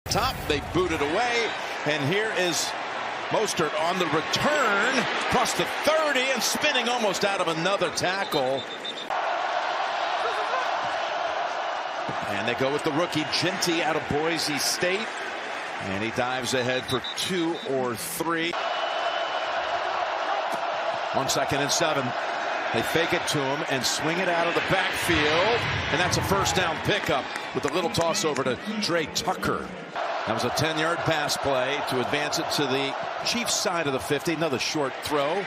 Top, they boot it away, and here is Mostert on the return, across the 30 and spinning almost out of another tackle. And they go with the rookie Ginty out of Boise State, and he dives ahead for 2 or 3. 1 second and 7. They fake it to him and swing it out of the backfield, and that's a first down pickup with a little toss over to Dre Tucker. That was a 10-yard pass play to advance it to the Chiefs side of the 50. Another short throw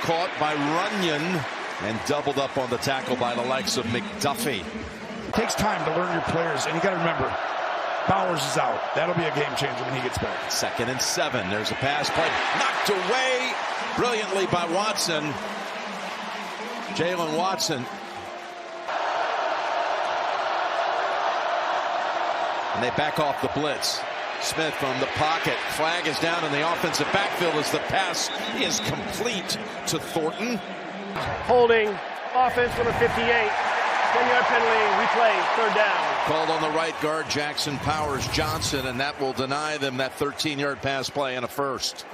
caught by Runyon and doubled up on the tackle by the likes of McDuffie. It takes time to learn your players, and you got to remember, Bowers is out. That'll be a game changer when he gets back. 2nd and 7. There's a pass play knocked away brilliantly by Watson. Jalen Watson. And they back off the blitz. Smith from the pocket. Flag is down in the offensive backfield as the pass is complete to Thornton. Holding, offense number 58. 10-yard penalty, replay, 3rd down. Called on the right guard, Jackson Powers Johnson, and that will deny them that 13-yard pass play and a first.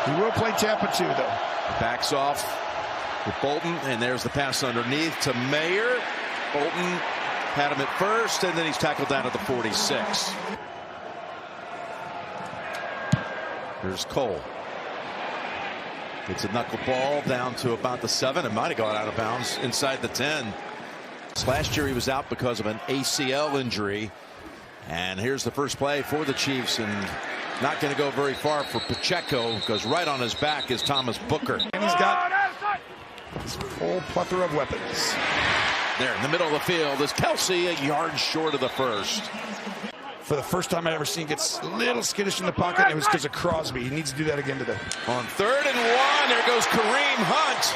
He will play Tampa too, though. Backs off with Bolton, and there's the pass underneath to Mayer. Bolton had him at first, and then he's tackled down at the 46. Here's Cole. It's a knuckle ball down to about the 7. It might have gone out of bounds inside the 10. Last year he was out because of an ACL injury. And here's the first play for the Chiefs, and not going to go very far for Pacheco, because right on his back is Thomas Booker. And he's got his full plethora of weapons. There in the middle of the field is Kelsey, a yard short of the first. For the first time I ever seen, gets a little skittish in the pocket. It was because of Crosby. He needs to do that again today. On 3rd and 1, there goes Kareem Hunt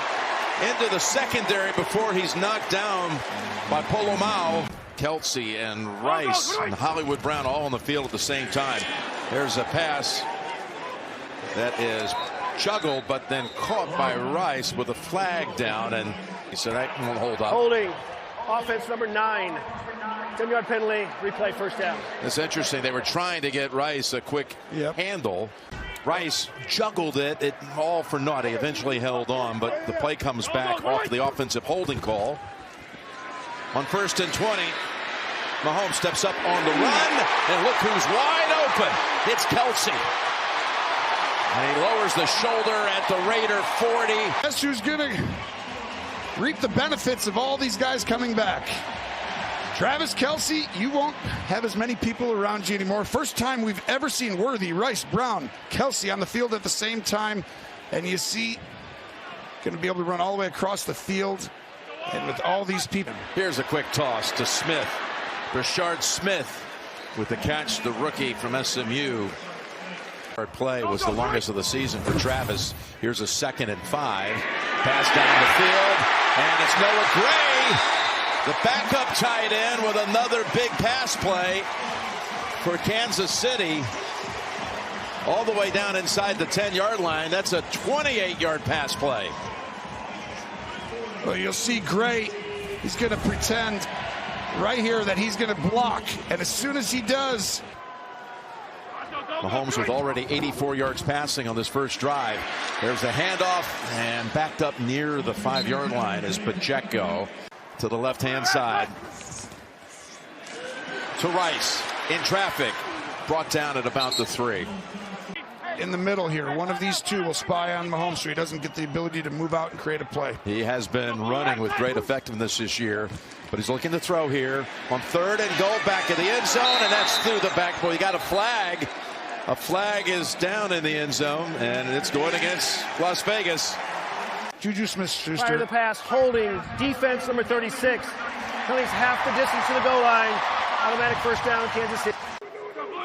into the secondary before he's knocked down by Polomau. Kelsey and Rice and Hollywood Brown all on the field at the same time. There's a pass that is juggled, but then caught by Rice with a flag down, and he said that won't hold up. Holding, offense number 9. 10-yard penalty, replay, 1st down. It's interesting. They were trying to get Rice a quick handle. Rice juggled it all for naught. He eventually held on, but the play comes back off the offensive holding call. On 1st and 20, Mahomes steps up on the run, and look who's wide open. It's Kelsey. And he lowers the shoulder at the Raider 40. That's who's going to reap the benefits of all these guys coming back. Travis Kelce, you won't have as many people around you anymore. First time we've ever seen Worthy, Rice, Brown, Kelce on the field at the same time. And you see, going to be able to run all the way across the field. And with all these people. Here's a quick toss to Smith. Rashard Smith with the catch, the rookie from SMU. Our play was the longest of the season for Travis. Here's a 2nd and 5. Pass down the field, and it's Noah Gray, the backup tight end, with another big pass play for Kansas City. All the way down inside the 10-yard line. That's a 28-yard pass play. Well, you'll see Gray, he's going to pretend right here that he's going to block. And as soon as he does. Mahomes with already 84 yards passing on this first drive. There's a handoff, and backed up near the 5-yard line is Pacheco to the left-hand side. To Rice in traffic, brought down at about the 3. In the middle here, one of these two will spy on Mahomes so he doesn't get the ability to move out and create a play. He has been running with great effectiveness this year, but he's looking to throw here on 3rd and goal, back of the end zone, and that's through the backboard. He got a flag. A flag is down in the end zone, and it's going against Las Vegas. Juju Smith-Schuster. Prior to the pass, holding, defense number 36. Penalties half the distance to the goal line. Automatic 1st down, Kansas City.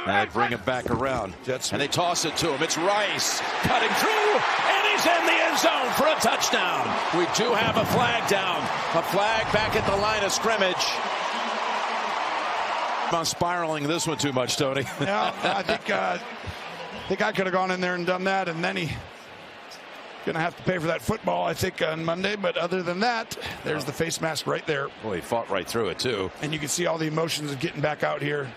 And they bring him back around, and they toss it to him. It's Rice cutting through, and he's in the end zone for a touchdown. We do have a flag down. A flag back at the line of scrimmage. I'm spiraling this one too much, Tony. Yeah, I think I could have gone in there and done that, and then he going to have to pay for that football, I think, on Monday. But other than that, there's the face mask right there. Well, he fought right through it, too. And you can see all the emotions of getting back out here.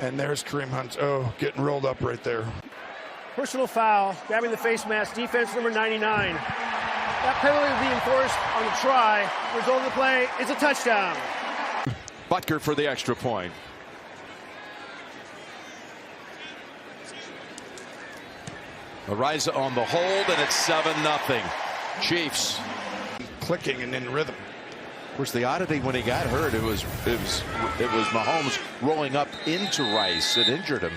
And there's Kareem Hunt. Oh, getting rolled up right there. Personal foul, grabbing the face mask, defense number 99. That penalty will be enforced on the try. Result of the play is a touchdown. Butker for the extra point. Ariza on the hold, and it's 7-0. Chiefs. Clicking and in rhythm. Of course, the oddity when he got hurt, it was Mahomes rolling up into Rice. It injured him.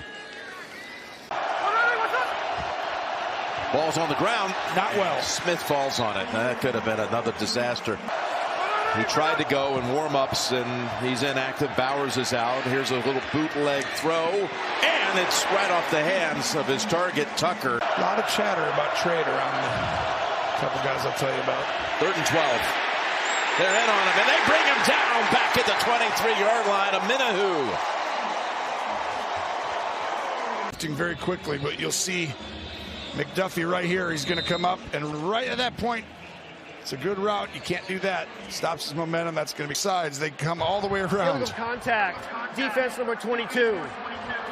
Ball's on the ground. Not well. Smith falls on it. That could have been another disaster. He tried to go in warm-ups, and he's inactive. Bowers is out. Here's a little bootleg throw, and it's right off the hands of his target, Tucker. A lot of chatter about trade around a couple guys I'll tell you about. 3rd and 12. They're in on him, and they bring him down back at the 23-yard line. Minahu. Very quickly, but you'll see McDuffie right here. He's going to come up, and right at that point, it's a good route. You can't do that. Stops his momentum. That's going to be sides. They come all the way around. Illegal contact. Defense number 22.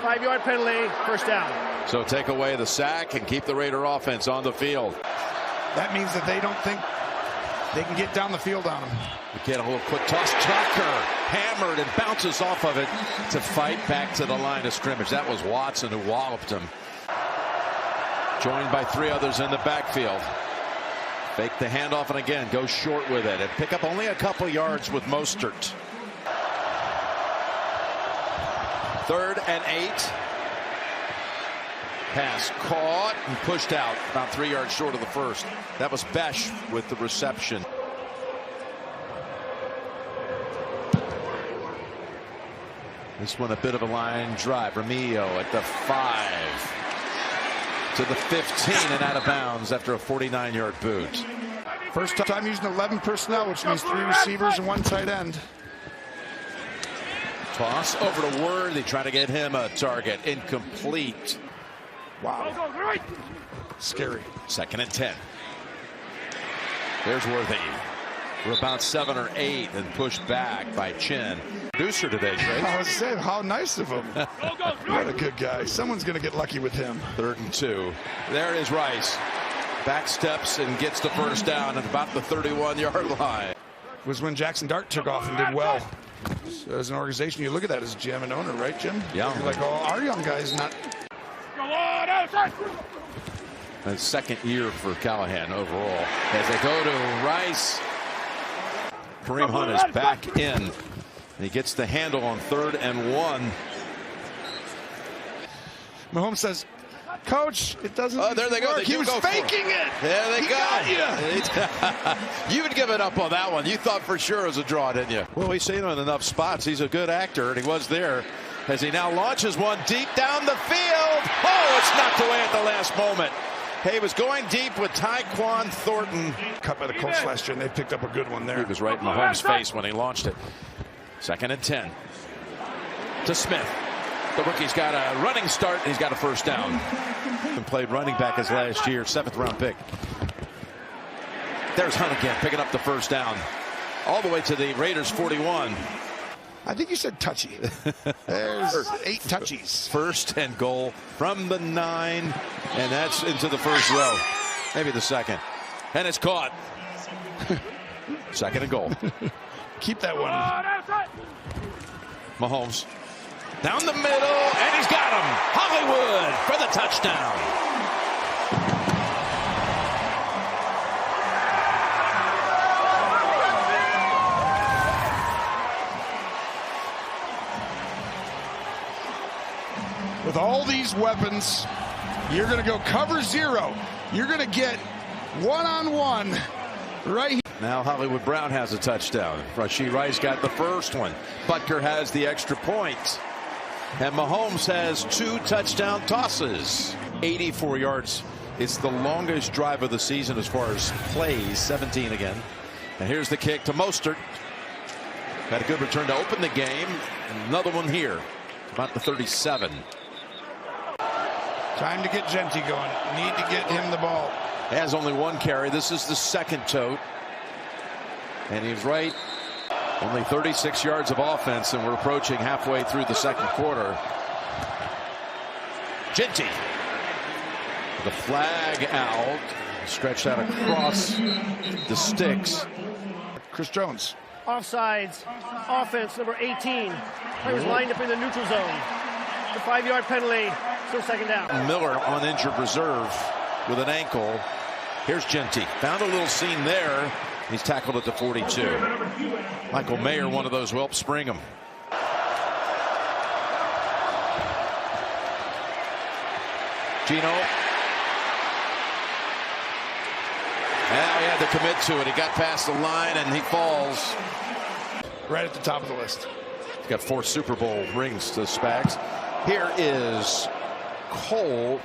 5-yard penalty. First down. So take away the sack and keep the Raider offense on the field. That means that they don't think they can get down the field on him. Get a little quick toss. Tucker hammered and bounces off of it to fight back to the line of scrimmage. That was Watson who walloped him. Joined by 3 others in the backfield. Fake the handoff and again go short with it and pick up only a couple yards with Mostert. 3rd and 8. Pass caught and pushed out about 3 yards short of the first. That was Besh with the reception. This one a bit of a line drive. Remillo at the 5. To the 15 and out of bounds after a 49-yard boot. First time using 11 personnel, which means 3 receivers and 1 tight end. Toss over to Worthy, trying to get him a target. Incomplete. Wow. Scary. 2nd and 10. There's Worthy. We're about 7 or 8 and pushed back by Chin. Producer today, Trace. I was saying, how nice of him. What a good guy. Someone's going to get lucky with him. 3rd and 2. There is Rice. Back steps and gets the first down at about the 31-yard line. It was when Jackson Dart took off and did well. So as an organization, you look at that as GM and owner, right, Jim? Yeah. You're like, oh, our young guy's not. And 2nd year for Callahan overall. As they go to Rice. Kareem Hunt is back in. He gets the handle on 3rd and 1. Mahomes says, Coach, it doesn't Oh, there they go. work. He was faking it. There they He go. got you. You would give it up on that one. You thought for sure it was a draw, didn't you? Well, we've seen him in enough spots. He's a good actor, and he was there as he now launches one deep down the field. Oh, it's knocked away at the last moment. He was going deep with Tyquan Thornton. Cut by the Colts last year, and they picked up a good one there. He was right in Mahomes' face when he launched it. 2nd and 10. To Smith. The rookie's got a running start. He's got a first down. And played running back his last year. 7th round pick. There's Hunt again, picking up the first down. All the way to the Raiders 41. I think you said touchy. There's 8 touchies. 1st and goal from the 9. And that's into the first row. Maybe the 2nd. And it's caught. 2nd and goal. Keep that one. Mahomes down the middle, and he's got him. Hollywood for the touchdown. With all these weapons, you're going to go cover 0. You're going to get one-on-one right here. Now Hollywood Brown has a touchdown. Rashee Rice got the first one. Butker has the extra point. And Mahomes has 2 touchdown tosses. 84 yards. It's the longest drive of the season as far as plays. 17 again. And here's the kick to Mostert. Got a good return to open the game. And another one here. About the 37. Time to get Genty going. Need to get him the ball. Has only 1 carry. This is the 2nd tote. And he's right. Only 36 yards of offense, and we're approaching halfway through the 2nd quarter. Ginty. The flag out. Stretched out across the sticks. Chris Jones. Offsides. Offense number 18. He was lined up in the neutral zone. The 5-yard penalty. Still second down. Miller on injured reserve with an ankle. Here's Ginty. Found a little seam there. He's tackled at the 42. Michael Mayer, one of those, who helped spring him. Geno. Now he had to commit to it. He got past the line and he falls. Right at the top of the list. He's got 4 Super Bowl rings to Spags. Here is Cole,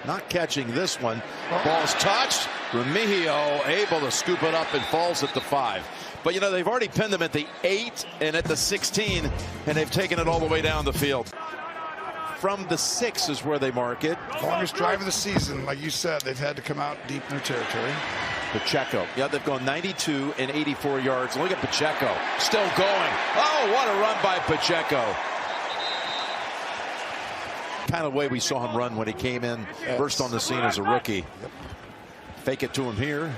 not catching this one. Ball's touched. Remigio able to scoop it up and falls at the 5. But you know, they've already pinned him at the 8 and at the 16, and they've taken it all the way down the field. From the 6 is where they mark it. Longest drive of the season, like you said, they've had to come out deep in their territory. Pacheco. Yeah, they've gone 92 and 84 yards. Look at Pacheco. Still going. Oh, what a run by Pacheco. Kind of way we saw him run when he came in first on the scene as a rookie. Fake it to him here.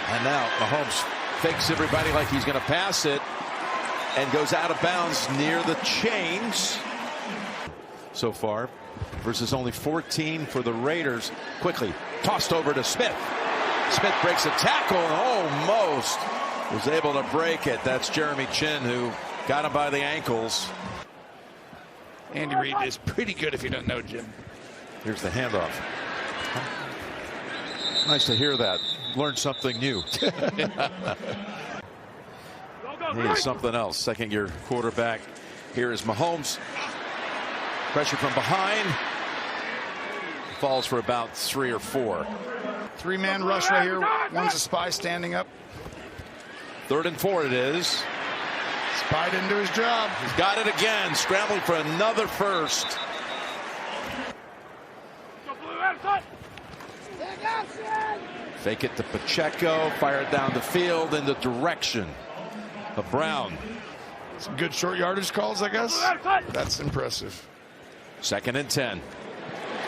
And now Mahomes fakes everybody like he's going to pass it and goes out of bounds near the chains. So far, versus only 14 for the Raiders. Quickly tossed over to Smith. Smith breaks a tackle and almost was able to break it. That's Jeremy Chin who got him by the ankles. Andy Reid is pretty good if you don't know Jim. Here's the handoff. Nice to hear that. Learn something new. He is something else. Second-year quarterback. Here is Mahomes. Pressure from behind. Falls for about 3 or 4. 3-man rush right here. One's a spy standing up. 3rd and 4 it is. Spy didn't do his job. He's got it again. Scrambling for another first. Fake it to Pacheco. Fire it down the field in the direction of Brown. Some good short yardage calls, I guess. That's impressive. 2nd and 10.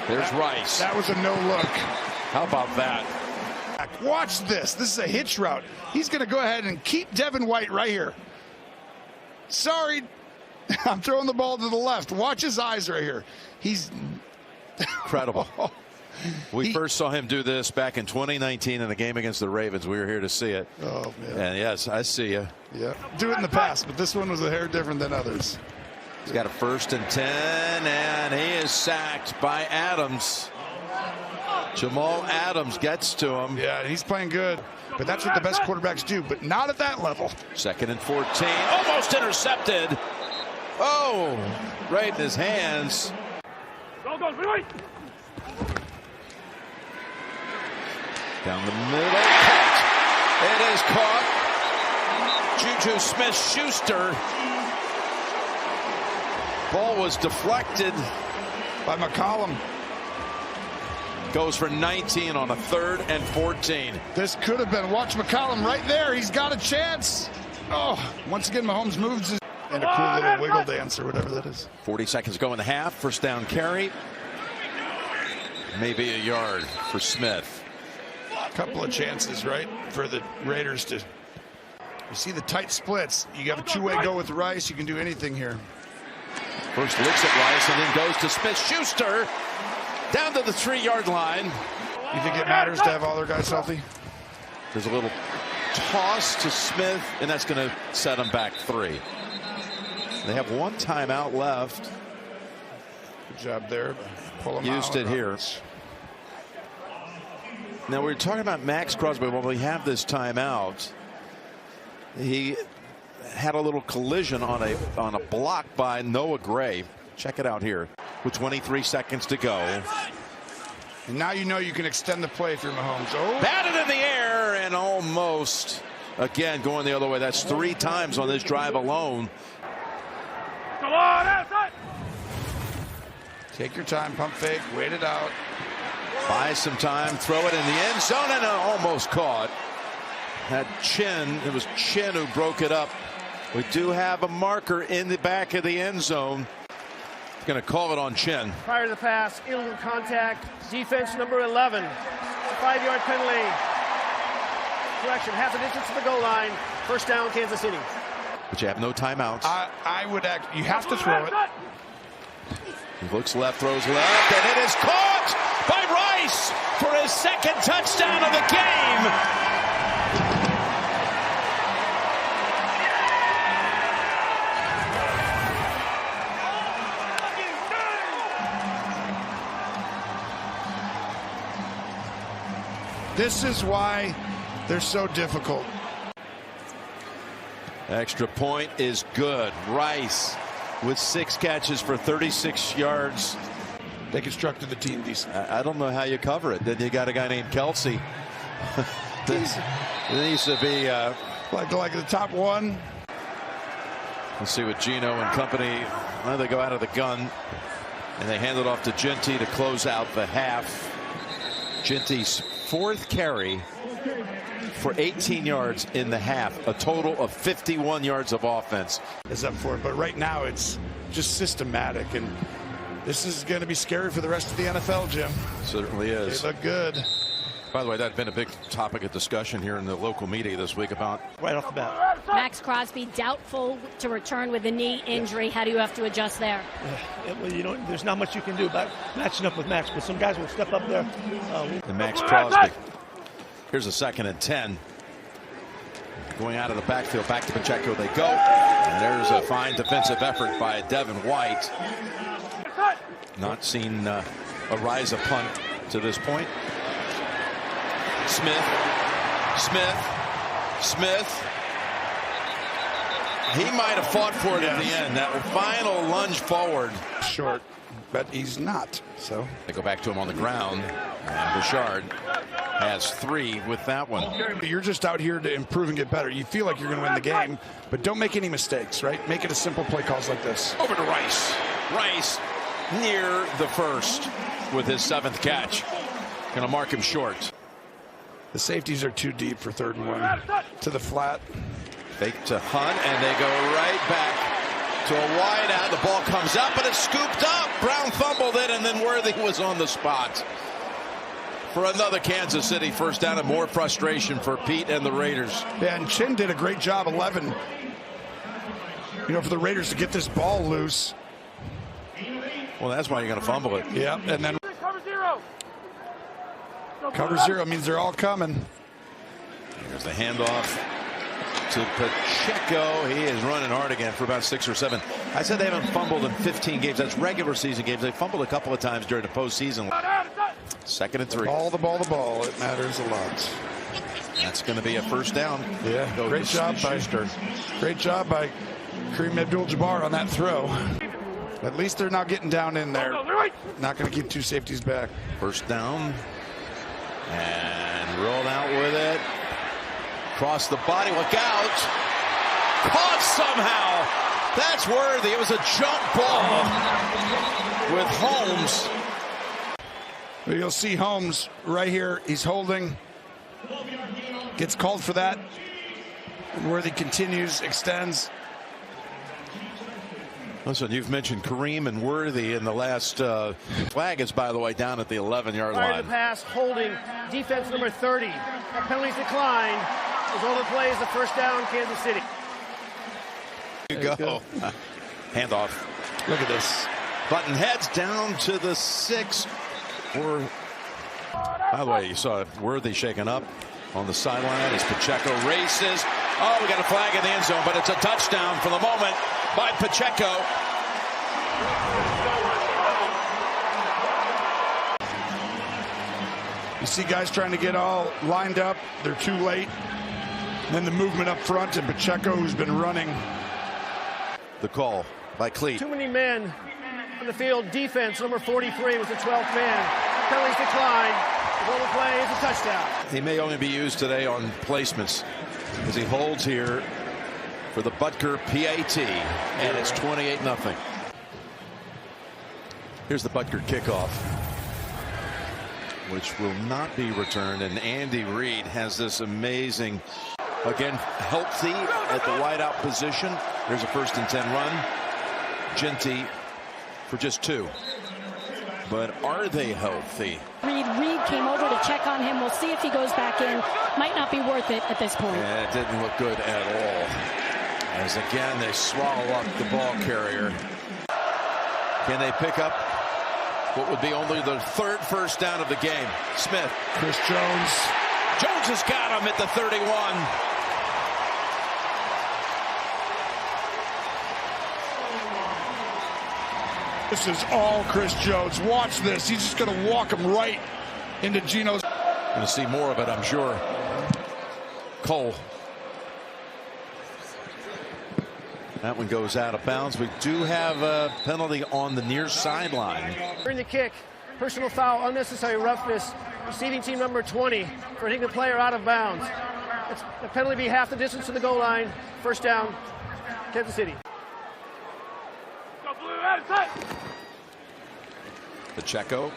There's Rice. That was a no look. How about that? Watch this. This is a hitch route. He's going to go ahead and keep Devin White right here. Sorry, I'm throwing the ball to the left. Watch his eyes right here. He's incredible. We first saw him do this back in 2019 in the game against the Ravens. We were here to see it. Oh, man. And yes, I see you. Yeah. Do it in the past, but this one was a hair different than others. He's got a 1st and 10, and he is sacked by Adams. Jamal Adams gets to him. Yeah, he's playing good. But that's what the best quarterbacks do, but not at that level. 2nd and 14. Almost intercepted. Oh, right in his hands. Down the middle. Caught. It is caught. Juju Smith-Schuster. Ball was deflected by McCollum. Goes for 19 on a 3rd and 14. This could have been. Watch McCollum right there. He's got a chance. Oh, once again, Mahomes moves his, and a cool little wiggle dance or whatever that is. 40 seconds to go in the half. 1st down carry. Maybe a yard for Smith. Couple of chances, right, for the Raiders to. You see the tight splits. You have a 2-way go with Rice. You can do anything here. First looks at Rice and then goes to Smith-Schuster. Down to the 3-yard line. You think it matters to have all their guys healthy? There's a little toss to Smith, and that's going to set them back 3. They have 1 timeout left. Good job there. Pull them Used it here. Now we're talking about Max Crosby. When we have this timeout, he had a little collision on a block by Noah Gray. Check it out here with 23 seconds to go. And now you know you can extend the play if you're Mahomes. Oh, batted in the air and almost again going the other way. That's 3 times on this drive alone. Come on, outside. Take your time, pump fake, wait it out. Buy some time, throw it in the end zone, and almost caught. Had Chin, it was Chin who broke it up. We do have a marker in the back of the end zone. Going to call it on Chin. Prior to the pass, illegal contact, defense number 11. It's a 5-yard penalty. Correction, half a distance to the goal line. First down, Kansas City. But you have no timeouts. I would you have to throw it. He looks left, throws left, and it is caught by Rice for his second touchdown of the game. This is why they're so difficult. Extra point is good. Rice with 6 catches for 36 yards. They constructed the team decent. I don't know how you cover it. Then you got a guy named Kelsey. This needs to be like the top one. Let's see what Geno and company. Well, they go out of the gun and they hand it off to Genty to close out the half. Genty's 4th carry for 18 yards in the half, a total of 51 yards of offense. Is up for it, but right now it's just systematic, and this is going to be scary for the rest of the NFL, Jim. Certainly is. They look good. By the way, that's been a big topic of discussion here in the local media this week about right off the bat. Max Crosby doubtful to return with a knee injury. How do you have to adjust there? Well, you know, there's not much you can do about matching up with Max, but some guys will step up there. And Max Crosby. Here's a 2nd and 10. Going out of the backfield, back to Pacheco they go. And there's a fine defensive effort by Devin White. Not seen a rise of punt to this point. Smith. He might have fought for it at the end. That final lunge forward. Short, but he's not. So they go back to him on the ground. And Bouchard has 3 with that one. You're just out here to improve and get better. You feel like you're going to win the game, but don't make any mistakes, right? Make it a simple play calls like this. Over to Rice. Rice near the first with his 7th catch. Going to mark him short. The safeties are too deep for 3rd and 1. To the flat. Fake to Hunt, and they go right back to a wide out. The ball comes up, and it's scooped up. Brown fumbled it, and then Worthy was on the spot for another Kansas City first down, and more frustration for Pete and the Raiders. Yeah, and Chin did a great job, 11. You know, for the Raiders to get this ball loose. Well, that's why you're going to fumble it. Yeah, and then Cover 0. cover 0 means they're all coming. Here's the handoff to Pacheco. He is running hard again for about 6 or 7. I said they haven't fumbled in 15 games. That's regular season games. They fumbled a couple of times during the postseason. 2nd and 3. The ball. It matters a lot. That's going to be a first down. Yeah, great job by Kareem Abdul-Jabbar on that throw. At least they're not getting down in there. Not going to keep 2 safeties back. First down. And rolled out with it. Cross the body. Look out. Caught somehow. That's Worthy. It was a jump ball with Holmes. You'll see Holmes right here. He's holding. Gets called for that. And Worthy continues, extends. Listen, you've mentioned Kareem and Worthy in the last flag is, by the way, down at the 11-yard Prior to line. the pass, holding, defense number 30. That penalty's declined. Result of the play is the first down, Kansas City. You go. Handoff. Look at this. Button heads down to the 6. By the way, you saw Worthy shaken up on the sideline as Pacheco races. Oh, we got a flag in the end zone, but it's a touchdown for the moment by Pacheco. You see guys trying to get all lined up. They're too late. And then the movement up front, and Pacheco, who's been running. The call by Cleat. Too many men on the field. Defense number 43 was the 12th man. Penalties declined. The goal to play is a touchdown. He may only be used today on placements as he holds here for the Butker PAT, and it's 28-0. Here's the Butker kickoff, which will not be returned, and Andy Reid has this amazing, again, healthy at the wideout position. There's a 1st and 10 run. Genty for just 2. But are they healthy? Reed came over to check on him. We'll see if he goes back in. Might not be worth it at this point. Yeah, it didn't look good at all. As again, they swallow up the ball carrier. Can they pick up what would be only the 3rd first down of the game? Smith. Chris Jones. Jones has got him at the 31. This is all Chris Jones. Watch this. He's just going to walk him right into Geno's. Going to see more of it, I'm sure. Cole. That one goes out of bounds. We do have a penalty on the near sideline. During the kick, personal foul, unnecessary roughness, receiving team number 20 for hitting the player out of bounds. The penalty be half the distance to the goal line. First down, Kansas City. Pacheco.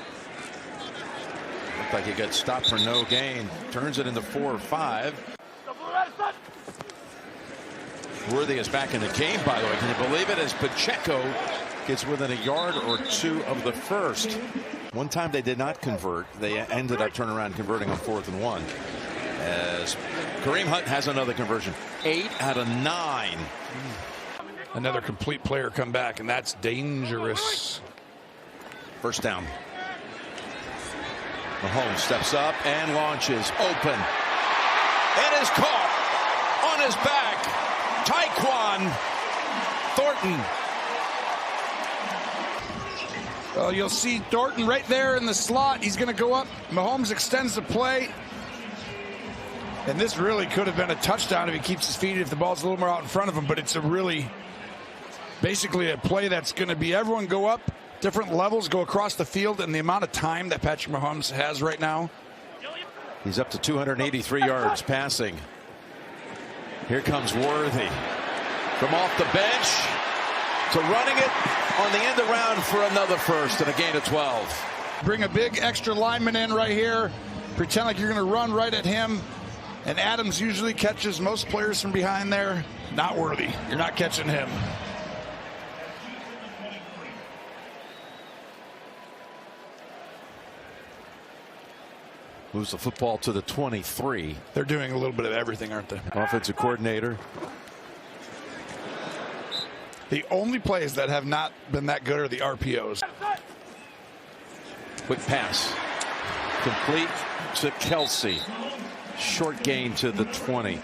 Looked like he got stopped for no gain. Turns it into 4 or 5. Worthy is back in the game, by the way. Can you believe it? As Pacheco gets within a yard or 2 of the first. One time they did not convert. They ended up turning around converting on 4th and 1. As Kareem Hunt has another conversion. 8 out of 9. Another complete player come back, and that's dangerous. First down. Mahomes steps up and launches. Open. It is caught on his back. Tyquan Thornton. Well, you'll see Thornton right there in the slot. He's going to go up. Mahomes extends the play. And this really could have been a touchdown if he keeps his feet, if the ball's a little more out in front of him. But it's a really, basically a play that's going to be everyone go up, different levels, go across the field. And the amount of time that Patrick Mahomes has right now. He's up to 283 yards passing. Here comes Worthy from off the bench to running it on the end around for another first and a gain of 12. Bring a big extra lineman in right here. Pretend like you're going to run right at him. And Adams usually catches most players from behind there. Not Worthy. You're not catching him. Moves the football to the 23. They're doing a little bit of everything, aren't they? Offensive coordinator. The only plays that have not been that good are the RPOs. Quick pass. Complete to Kelsey. Short gain to the 20.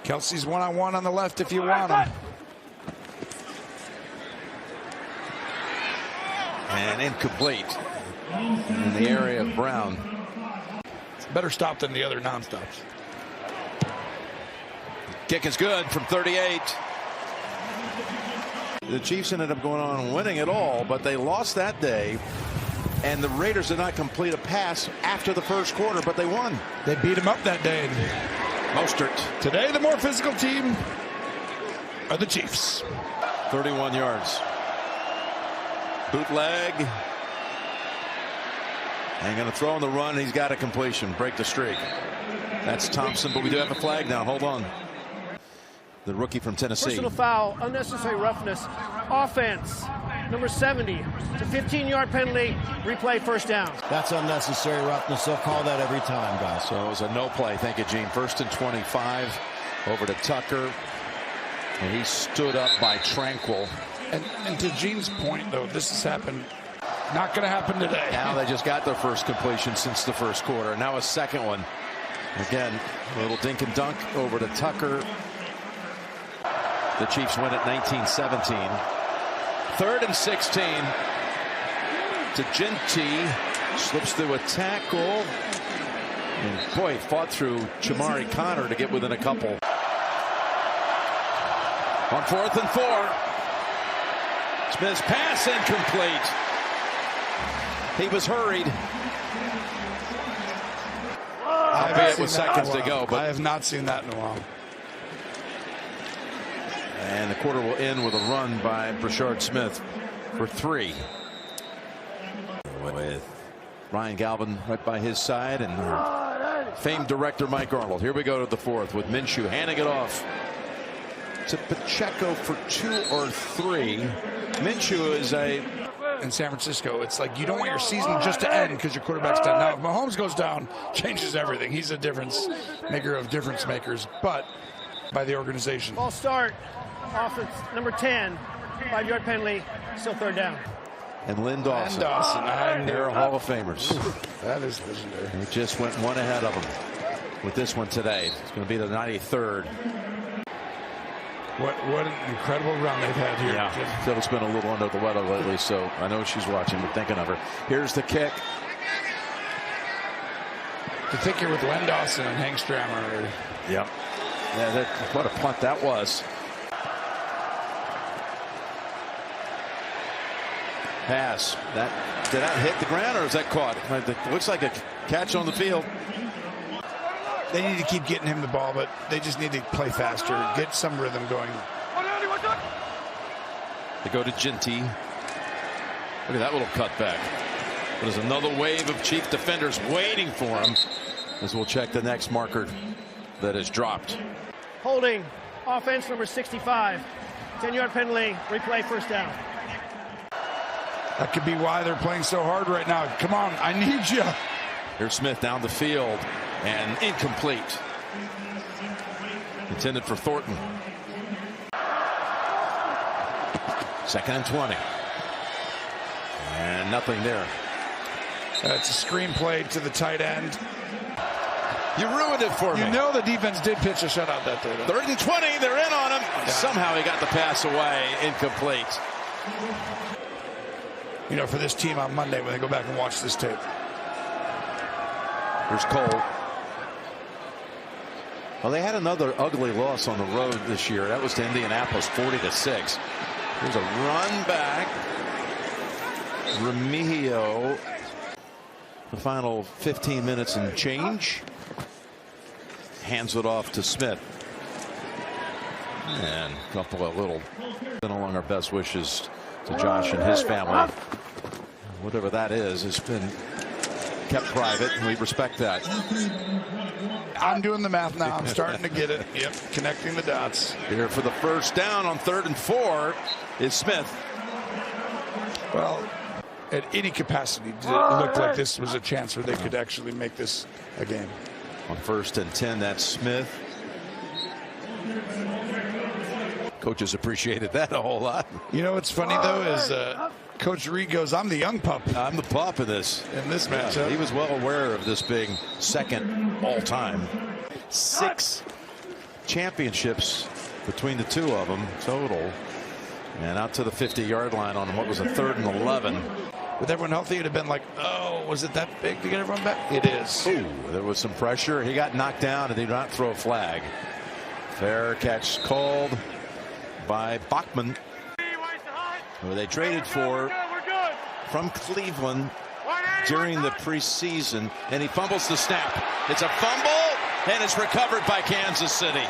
Kelsey's one-on-one on the left if you want him. And incomplete in the area of Brown. Better stop than the other non-stops. Kick is good from 38. The Chiefs ended up going on and winning it all, but they lost that day. And the Raiders did not complete a pass after the first quarter, but they won. They beat him up that day. Mostert. Today, the more physical team are the Chiefs. 31 yards. Bootleg. And going to throw on the run. He's got a completion. Break the streak. That's Thompson, but we do have a flag now. Hold on. The rookie from Tennessee. Personal foul, unnecessary roughness, offense, number 70. It's a 15-yard penalty. Replay, first down. That's unnecessary roughness. They'll call that every time, guys. So it was a no play. Thank you, Gene. 1st and 25. Over to Tucker. And he stood up by Tranquil. And to Gene's point, though, this has happened. Not going to happen today. Now they just got their first completion since the first quarter. Now a second one. Again, a little dink and dunk over to Tucker. The Chiefs win at 19-17. 3rd and 16. To Ginty. Slips through a tackle. And boy, fought through Chamari Connor to get within a couple. On 4th and 4. Smith's pass incomplete. He was hurried. Albeit with seconds to go. But I have not seen that in a while. And the quarter will end with a run by Brashard Smith for 3. With Ryan Galvin right by his side and famed director Mike Arnold. Here we go to the 4th with Minshew handing it off to Pacheco for 2 or 3. Minshew is a in San Francisco. It's like you don't want your season just to end because your quarterback's down. Now, if Mahomes goes down, changes everything. He's a difference maker of difference makers, but by the organization. Ball start. Offense number 10. 5-yard penalty. Still third down. And Lynn Dawson. They're Hall of Famers. That is legendary. He just went one ahead of them with this one today. It's going to be the 93rd. What an incredible run they've had here. Yeah, Phil's been a little under the weather lately, so I know she's watching. We're thinking of her. Here's the kick. To think here with Len Dawson and Hank Strammer. Yep. Yeah, what a punt that was. Pass. Did that hit the ground or is that caught? It looks like a catch on the field. They need to keep getting him the ball, but they just need to play faster, get some rhythm going. They go to Ginty. Look at that little cutback. There's another wave of Chief defenders waiting for him as we'll check the next marker that is dropped. Holding. Offense number 65. 10-yard penalty. Replay first down. That could be why they're playing so hard right now. Come on, I need you. Here's Smith down the field and incomplete. Intended for Thornton. 2nd and 20. And nothing there. That's a screen play to the tight end. You ruined it for me. You know the defense did pitch a shutout that day. 3rd and 20. They're in on him. Yeah. Somehow he got the pass away. Incomplete. You know, for this team on Monday when they go back and watch this tape. Here's Cole. Well, they had another ugly loss on the road this year. That was to Indianapolis, 40-6. Here's a run back. Remigio. The final 15 minutes and change. Hands it off to Smith. And a couple of little, been along our best wishes to Josh and his family. Whatever that is, has been kept private, and we respect that. I'm doing the math now. I'm starting to get it. Yep, connecting the dots. Here for the first down on 3rd and 4 is Smith. Well, at any capacity, it looked like this was a chance where they could actually make this a game. On 1st and 10, that's Smith. Coaches appreciated that a whole lot. You know what's funny, though, is Coach Reed goes, I'm the young pup. I'm the pup in this matchup. He was well aware of this being second all-time. 6 championships between the two of them total. And out to the 50-yard line on what was a 3rd and 11. With everyone healthy, it would have been like, oh, was it that big to get everyone back? It is. Ooh, there was some pressure. He got knocked down and did not throw a flag. Fair catch called by Bachman, who they traded for from Cleveland during the preseason, and he fumbles the snap. It's a fumble, and it's recovered by Kansas City.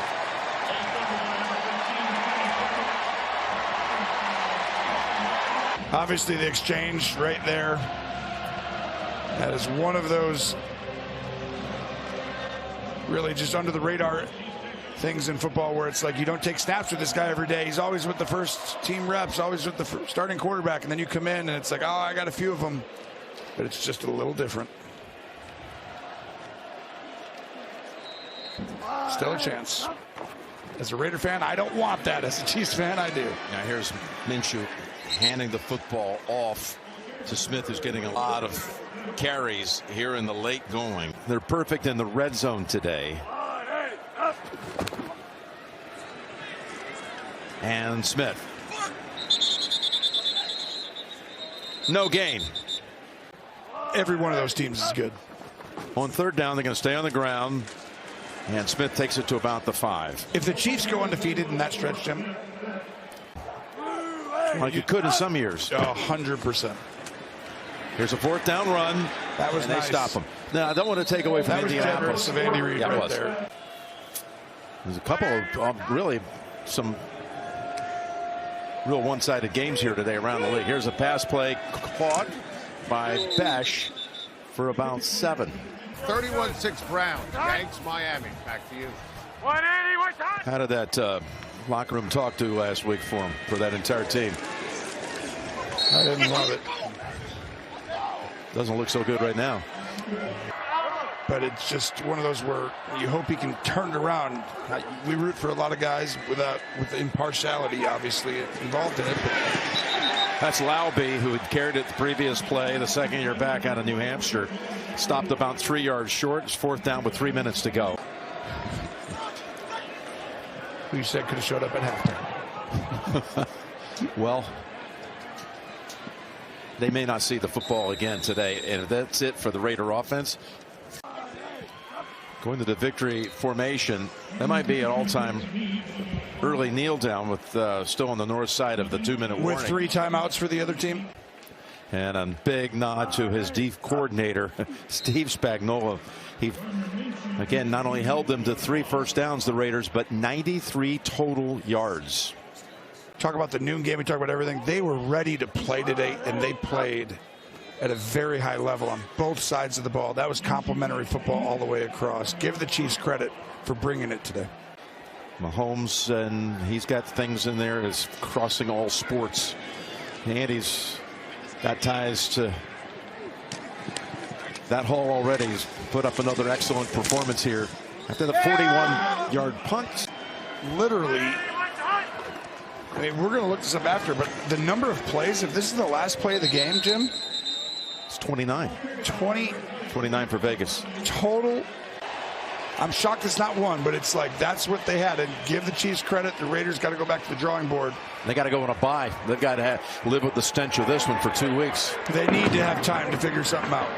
Obviously, the exchange right there. That is one of those really just under the radar things in football where it's like you don't take snaps with this guy every day. He's always with the first team reps, always with the starting quarterback, and then you come in and it's like, oh, I got a few of them. But it's just a little different. Still a chance. As a Raider fan, I don't want that. As a Chiefs fan, I do. Now here's Minshew handing the football off to Smith, who's getting a lot of carries here in the late going. They're perfect in the red zone today. And Smith. No gain. Every one of those teams is good. On 3rd down, they're going to stay on the ground. And Smith takes it to about the 5. If the Chiefs go undefeated in that stretch, Jim. Like you could in some years. 100%. Here's a 4th down run. That was and nice. they stop him. Now, I don't want to take away from Indianapolis. That was generous of Andy Reid right was. there. There's a couple of really some real one-sided games here today around the league. Here's a pass play caught by Besh for about 7. 31-6 Browns. Yanks, Miami. Back to you. 180, what's hot? How did that locker room talk to last week for him, for that entire team? I didn't love it. Doesn't look so good right now. But it's just one of those where you hope he can turn it around. We root for a lot of guys with impartiality, obviously, involved in it. But that's Laube, who had carried it the previous play, the second year back out of New Hampshire. Stopped about 3 yards short. It's 4th down with 3 minutes to go. Who you said could have showed up at halftime? Well, they may not see the football again today, and that's it for the Raider offense. Going to the victory formation. That might be an all-time early kneel down with still on the north side of the 2-minute warning. With 3 timeouts for the other team. And a big nod to his D coordinator, Steve Spagnuolo. He, again, not only held them to 3 first downs, the Raiders, but 93 total yards. Talk about the noon game. We talk about everything. They were ready to play today, and they played at a very high level on both sides of the ball. That was complimentary football all the way across. Give the Chiefs credit for bringing it today. Mahomes, and he's got things in there as crossing all sports. Andy's got ties to that hall already. He's put up another excellent performance here after the 41-yard punt. Literally, I mean, we're going to look this up after, but the number of plays, if this is the last play of the game, Jim, it's 29. 29 for Vegas. Total. I'm shocked it's not 1, but it's like that's what they had. And give the Chiefs credit. The Raiders got to go back to the drawing board. They got to go on a bye. They've got to live with the stench of this one for 2 weeks. They need to have time to figure something out.